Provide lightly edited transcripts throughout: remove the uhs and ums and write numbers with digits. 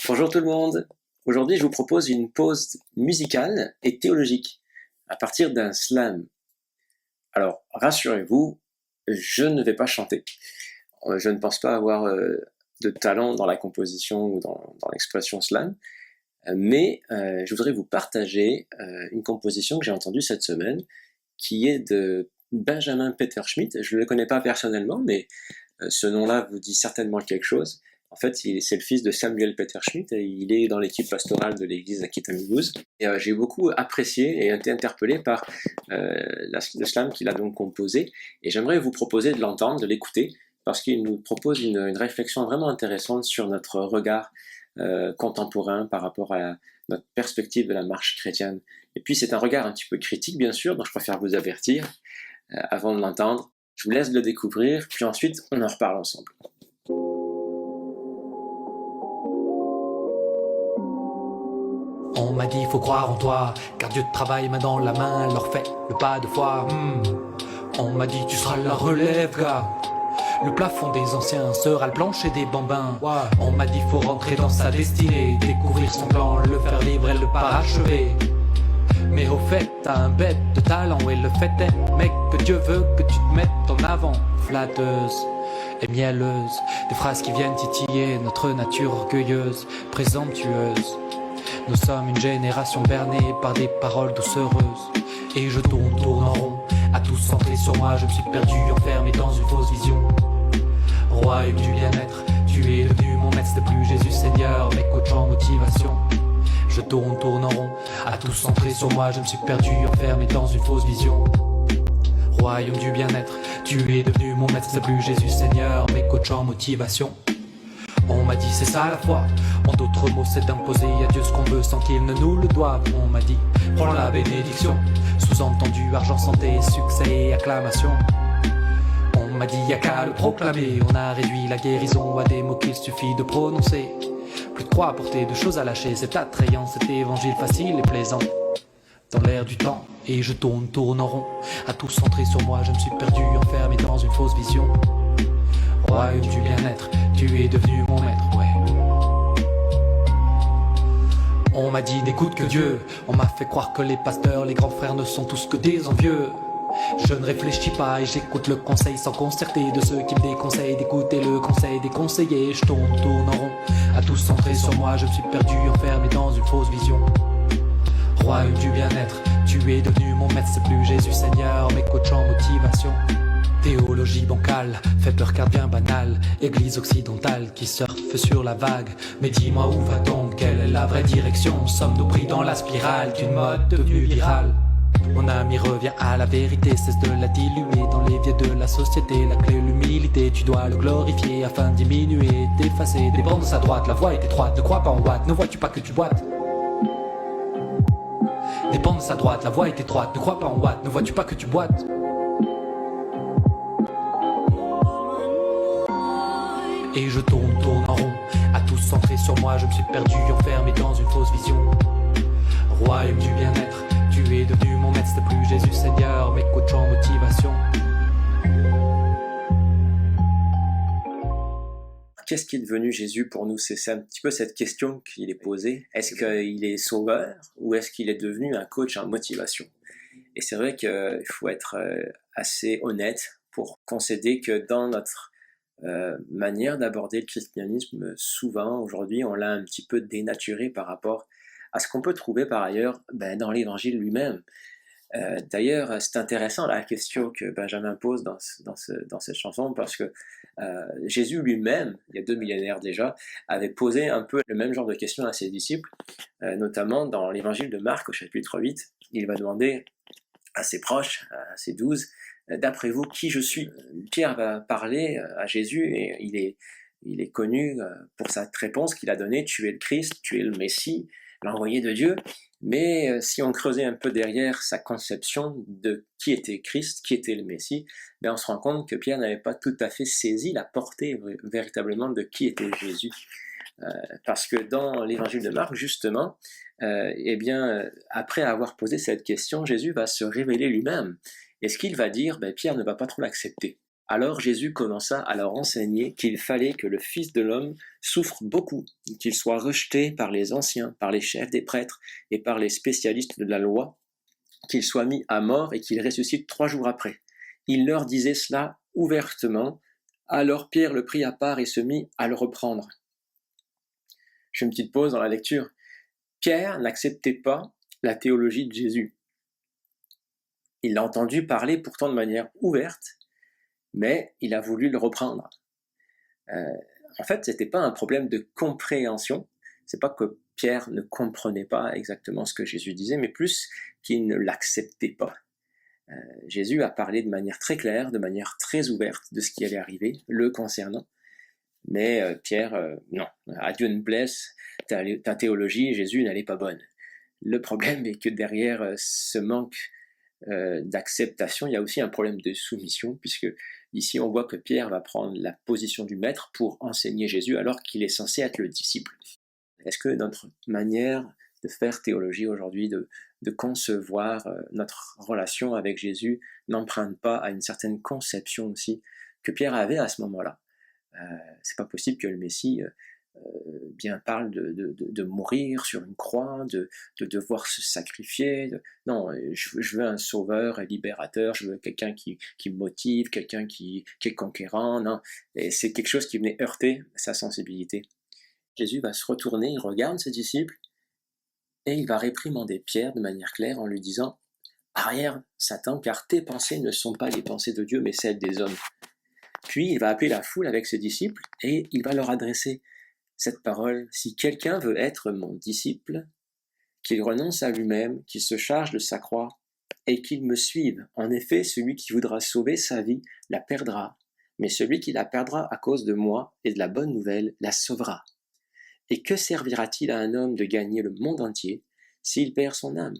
Bonjour tout le monde. Aujourd'hui, je vous propose une pause musicale et théologique à partir d'un slam. Alors, rassurez-vous, je ne vais pas chanter. Je ne pense pas avoir de talent dans la composition ou dans l'expression slam, mais je voudrais vous partager une composition que j'ai entendue cette semaine qui est de Benjamin Peter Schmidt. Je ne le connais pas personnellement, mais ce nom-là vous dit certainement quelque chose. En fait, c'est le fils de Samuel Peter Schmidt et il est dans l'équipe pastorale de l'église Akita Mulhouse. Et j'ai beaucoup apprécié et été interpellé par le slam qu'il a donc composé. Et j'aimerais vous proposer de l'entendre, de l'écouter, parce qu'il nous propose une réflexion vraiment intéressante sur notre regard contemporain par rapport à notre perspective de la marche chrétienne. Et puis c'est un regard un petit peu critique, bien sûr, donc je préfère vous avertir avant de l'entendre. Je vous laisse le découvrir, puis ensuite on en reparle ensemble. On m'a dit faut croire en toi, car Dieu te travaille main dans la main, leur fait le pas de foi. On m'a dit tu seras la relève, gars. Le plafond des anciens sera le plancher des bambins. On m'a dit faut rentrer dans sa destinée, découvrir son plan, le faire libre et le parachever. Mais au fait, t'as un bête de talent et le fait est, mec, que Dieu veut que tu te mettes en avant. Flatteuse et mielleuse, des phrases qui viennent titiller notre nature orgueilleuse, présomptueuse. Nous sommes une génération bernée par des paroles doucereuses. Et je tourne en rond, à tout centrer sur moi. Je me suis perdu, enfermé dans une fausse vision. Royaume du bien-être, tu es devenu mon maître. C'était plus Jésus Seigneur, mais coach en motivation. Je tourne en rond, à tout centrer sur moi. Je me suis perdu, enfermé dans une fausse vision. Royaume du bien-être, tu es devenu mon maître. C'est plus Jésus Seigneur, mais coach en motivation. On m'a dit c'est ça la foi. En d'autres mots c'est d'imposer à Dieu ce qu'on veut sans qu'il ne nous le doive. On m'a dit prends la bénédiction. Sous-entendu argent, santé, succès et acclamation. On m'a dit y'a qu'à le proclamer. On a réduit la guérison à des mots qu'il suffit de prononcer. Plus de croix porter de choses à lâcher. C'est attrayant cet évangile facile et plaisant. Dans l'air du temps et je tourne en rond. À tout centrer sur moi je me suis perdu, enfermé dans une fausse vision. Royaume du bien-être, tu es devenu mon maître, ouais. On m'a dit n'écoute que Dieu. On m'a fait croire que les pasteurs, les grands frères ne sont tous que des envieux. Je ne réfléchis pas et j'écoute le conseil sans concerter de ceux qui me déconseillent d'écouter le conseil des conseillers. Je tourne en rond, à tout centrer sur moi. Je me suis perdu, enfermé dans une fausse vision. Royaume du bien-être, tu es devenu mon maître. C'est plus Jésus Seigneur, mais coach en motivation. Théologie bancale, fait peur car bien banale. Église occidentale qui surfe sur la vague. Mais dis-moi où va-t-on, quelle est la vraie direction? Sommes-nous pris dans la spirale d'une mode devenue virale? Mon ami revient à la vérité, cesse de la diluer dans les vies de la société. La clé l'humilité, tu dois le glorifier afin de diminuer, d'effacer des bandes à droite. La voie est étroite, ne crois pas en watt, ne vois-tu pas que tu boites? Des bandes à droite, la voie est étroite, ne crois pas en watt, ne vois-tu pas que tu boites? Et je tourne en rond, à tout centrer sur moi. Je me suis perdu, enfermé dans une fausse vision. Royaume du bien-être, tu es devenu mon maître. C'était plus Jésus Seigneur, mais coach en motivation. Qu'est-ce qui est devenu Jésus pour nous? C'est un petit peu cette question qu'il est posée. Est-ce qu'il est sauveur ou est-ce qu'il est devenu un coach en motivation? Et c'est vrai qu'il faut être assez honnête pour concéder que dans notre manière d'aborder le christianisme, souvent aujourd'hui on l'a un petit peu dénaturé par rapport à ce qu'on peut trouver par ailleurs dans l'évangile lui-même. D'ailleurs c'est intéressant la question que Benjamin pose dans cette chanson, parce que Jésus lui-même, il y a 2 millénaires déjà, avait posé un peu le même genre de questions à ses disciples, notamment dans l'évangile de Marc au chapitre 8. Il va demander à ses proches, à ses 12, d'après vous, qui je suis? Pierre va parler à Jésus et il est connu pour cette réponse qu'il a donnée: tu es le Christ, tu es le Messie, l'envoyé de Dieu. Mais si on creusait un peu derrière sa conception de qui était Christ, qui était le Messie, on se rend compte que Pierre n'avait pas tout à fait saisi la portée véritablement de qui était Jésus. Parce que dans l'évangile de Marc, justement, après avoir posé cette question, Jésus va se révéler lui-même. Et ce qu'il va dire, Pierre ne va pas trop l'accepter. Alors Jésus commença à leur enseigner qu'il fallait que le Fils de l'homme souffre beaucoup, qu'il soit rejeté par les anciens, par les chefs des prêtres et par les spécialistes de la loi, qu'il soit mis à mort et qu'il ressuscite 3 jours après. Il leur disait cela ouvertement. Alors Pierre le prit à part et se mit à le reprendre. Je fais une petite pause dans la lecture. Pierre n'acceptait pas la théologie de Jésus. Il l'a entendu parler pourtant de manière ouverte, mais il a voulu le reprendre. En fait, c'était pas un problème de compréhension. C'est pas que Pierre ne comprenait pas exactement ce que Jésus disait, mais plus qu'il ne l'acceptait pas. Jésus a parlé de manière très claire, de manière très ouverte de ce qui allait arriver, le concernant. Mais Pierre, non, à Dieu ne plaise, ta théologie, Jésus, n'elle est pas bonne. Le problème est que derrière ce manque d'acceptation, il y a aussi un problème de soumission, puisque ici on voit que Pierre va prendre la position du maître pour enseigner Jésus alors qu'il est censé être le disciple. Est-ce que notre manière de faire théologie aujourd'hui, de concevoir notre relation avec Jésus, n'emprunte pas à une certaine conception aussi que Pierre avait à ce moment-là? C'est pas possible que le Messie bien parle de mourir sur une croix, de devoir se sacrifier. Non, je veux un sauveur, un libérateur, je veux quelqu'un qui me motive, quelqu'un qui est conquérant. Non, et c'est quelque chose qui venait heurter sa sensibilité. Jésus va se retourner, il regarde ses disciples et il va réprimander Pierre de manière claire en lui disant « Arrière, Satan, car tes pensées ne sont pas les pensées de Dieu, mais celles des hommes. » Puis il va appeler la foule avec ses disciples et il va leur adresser cette parole. « Si quelqu'un veut être mon disciple, qu'il renonce à lui-même, qu'il se charge de sa croix et qu'il me suive. En effet, celui qui voudra sauver sa vie la perdra, mais celui qui la perdra à cause de moi et de la bonne nouvelle la sauvera. Et que servira-t-il à un homme de gagner le monde entier s'il perd son âme?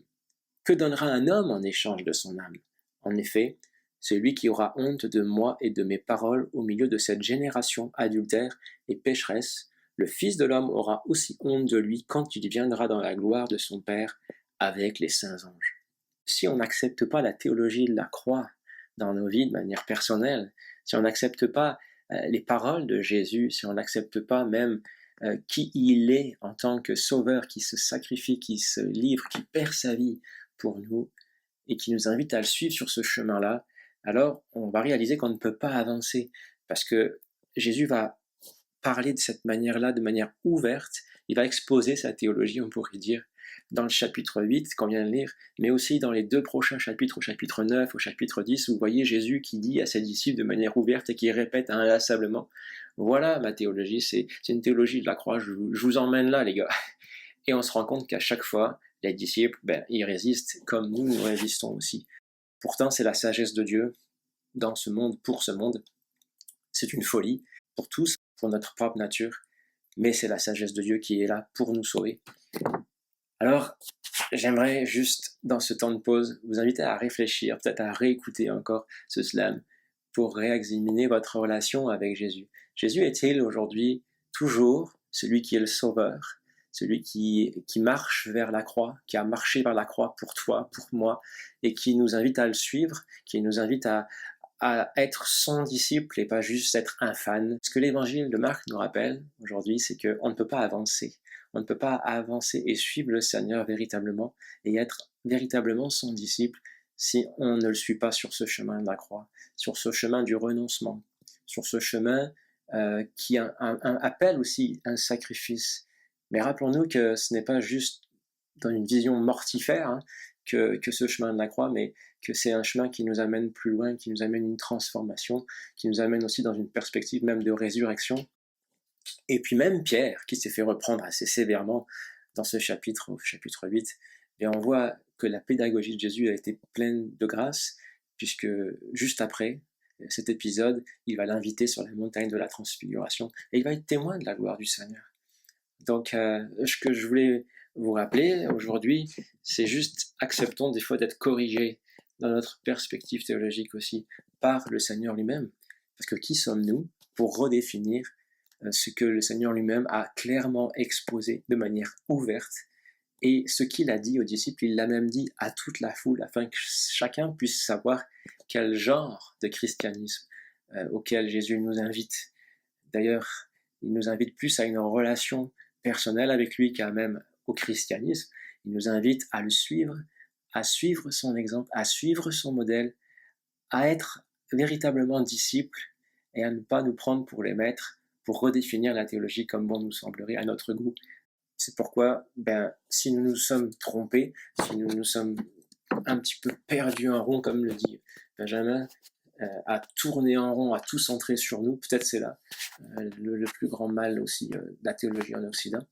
Que donnera un homme en échange de son âme? En effet, celui qui aura honte de moi et de mes paroles au milieu de cette génération adultère et pécheresse, le Fils de l'homme aura aussi honte de lui quand il viendra dans la gloire de son Père avec les saints anges. » Si on n'accepte pas la théologie de la croix dans nos vies de manière personnelle, si on n'accepte pas les paroles de Jésus, si on n'accepte pas même qui il est en tant que sauveur qui se sacrifie, qui se livre, qui perd sa vie pour nous et qui nous invite à le suivre sur ce chemin-là, alors on va réaliser qu'on ne peut pas avancer parce que Jésus va parler de cette manière-là, de manière ouverte, il va exposer sa théologie, on pourrait dire, dans le chapitre 8 qu'on vient de lire, mais aussi dans les 2 prochains chapitres, au chapitre 9, au chapitre 10, vous voyez Jésus qui dit à ses disciples de manière ouverte et qui répète inlassablement, voilà ma théologie, c'est une théologie de la croix, je vous emmène là les gars. Et on se rend compte qu'à chaque fois, les disciples, ils résistent comme nous résistons aussi. Pourtant, c'est la sagesse de Dieu dans ce monde, pour ce monde. C'est une folie pour tous, pour notre propre nature, mais c'est la sagesse de Dieu qui est là pour nous sauver. Alors, j'aimerais juste, dans ce temps de pause, vous inviter à réfléchir, peut-être à réécouter encore ce slam pour réexaminer votre relation avec Jésus. Jésus est-il aujourd'hui toujours celui qui est le sauveur, celui qui marche vers la croix, qui a marché vers la croix pour toi, pour moi, et qui nous invite à le suivre, qui nous invite à être son disciple et pas juste être un fan. Ce que l'évangile de Marc nous rappelle aujourd'hui, c'est qu'on ne peut pas avancer. On ne peut pas avancer et suivre le Seigneur véritablement et être véritablement son disciple si on ne le suit pas sur ce chemin de la croix, sur ce chemin du renoncement, sur ce chemin qui appelle aussi un sacrifice. Mais rappelons-nous que ce n'est pas juste dans une vision mortifère que ce chemin de la croix, mais que c'est un chemin qui nous amène plus loin, qui nous amène une transformation, qui nous amène aussi dans une perspective même de résurrection. Et puis même Pierre, qui s'est fait reprendre assez sévèrement dans ce chapitre, au chapitre 8, et on voit que la pédagogie de Jésus a été pleine de grâce, puisque juste après cet épisode, il va l'inviter sur la montagne de la transfiguration, et il va être témoin de la gloire du Seigneur. Donc, ce que je voulais vous rappeler aujourd'hui, c'est juste acceptons des fois d'être corrigés dans notre perspective théologique aussi par le Seigneur lui-même. Parce que qui sommes-nous pour redéfinir ce que le Seigneur lui-même a clairement exposé de manière ouverte et ce qu'il a dit aux disciples, il l'a même dit à toute la foule afin que chacun puisse savoir quel genre de christianisme auquel Jésus nous invite. D'ailleurs, il nous invite plus à une relation personnelle avec lui qu'à même au christianisme. Il nous invite à le suivre, à suivre son exemple, à suivre son modèle, à être véritablement disciples et à ne pas nous prendre pour les maîtres, pour redéfinir la théologie comme bon nous semblerait à notre goût. C'est pourquoi, si nous nous sommes trompés, si nous nous sommes un petit peu perdus en rond, comme le dit Benjamin, à tourner en rond, à tout centrer sur nous, peut-être c'est là le plus grand mal aussi de la théologie en Occident,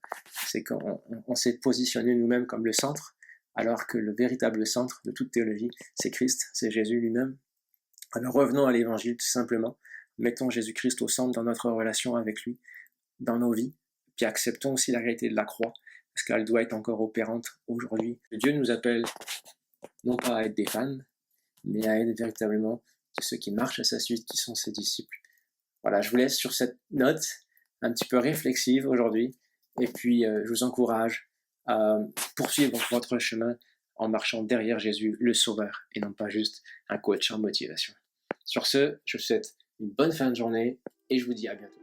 c'est qu'on s'est positionné nous-mêmes comme le centre, alors que le véritable centre de toute théologie, c'est Christ, c'est Jésus lui-même. Alors revenons à l'évangile tout simplement, mettons Jésus-Christ au centre dans notre relation avec lui, dans nos vies, puis acceptons aussi la réalité de la croix, parce qu'elle doit être encore opérante aujourd'hui. Dieu nous appelle non pas à être des fans, mais à être véritablement de ceux qui marchent à sa suite, qui sont ses disciples. Voilà, je vous laisse sur cette note un petit peu réflexive aujourd'hui, et puis je vous encourage à poursuivre votre chemin en marchant derrière Jésus, le Sauveur, et non pas juste un coach en motivation. Sur ce, je vous souhaite une bonne fin de journée, et je vous dis à bientôt.